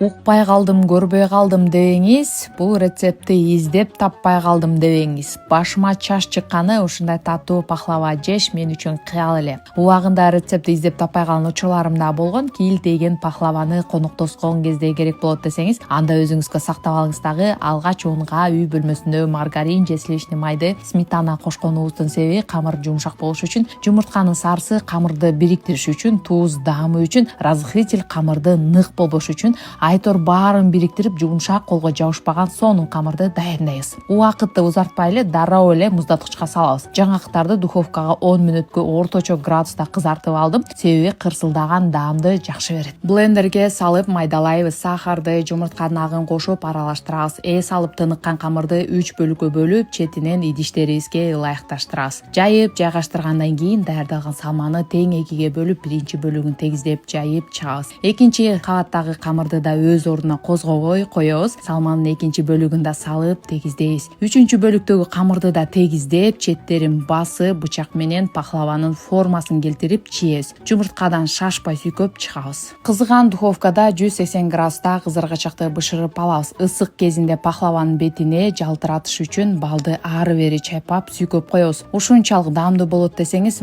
Укпай калдым, көрбөй калдым дебеңиз, бул рецептти издеп таппай калдым дебеңиз. Башыма чаш чыкканы ушундай таттуу пахлава жеш мен үчүн кыял эле. Убагында рецептти издеп таппай калган учурларым да болгон. Кийилтеген пахлаваны коноктоскон кезде керек болот десеңиз, анда өзүңүзгө сактап алыңыз дагы. Алгач унга үй бөлмөсүндө маргарин же сливочный майды, сметана кошконубуздун себеби камыр жумшак болуш үчүн, жумуртканын сарысы камырды бириктириш үчүн, туз даамы үчүн, разрыхлитель камырды нык болбош үчүн, айтор баарын бириктирип жумшак колго жабышпаган сонун камырды даярдайбыз. Убакытты узартпай эле дароо эле муздаткычка салабыз. Жаңактарды духовкага 10 мүнөткө орточо градуста кызартып алдым, себеби кырсылдаган даамды жакшы берет. Блендерге салып майдалайбыз, сахарды, жумуртканын агын кошуп аралаштырабыз. Эс алып тыныккан камырды 3 бөлүккө бөлүп, четинен идиштерибизге ылайыкташтырабыз. Жайып жайгаштыргандан кийин даярдалган салманы тең экиге бөлүп, биринчи бөлүгүн тегиздеп жайып чыгабыз. Экинчи кабаттагы камырды да өз ордуна козгобой коебуз. Салманын экинчи бөлүгүн да салып тегиздейбиз. Үчүнчү бөлүктөгү камырды да тегиздеп, четтерин басып, бычак менен пахлаванын формасын келтирип чиебиз. Жумурткадан шашпай сүйкөп чыгабыз. Кызыган духовкада 180 градуста кызаргачакты бышырып алабыз. Ысык кезинде пахлаванын бетине жалтыратыш үчүн балды ары бери чайпап сүйкөп коебуз. Ушунчалык даамдуу болот десеңиз,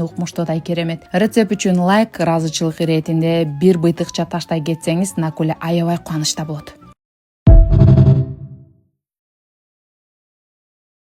укмуштуудай керемет. Рецепт үчүн лайк, ыраазычылык иретинде бир быйтыкча таштай кетсеңиз, Накуля аябай кубанычта болот.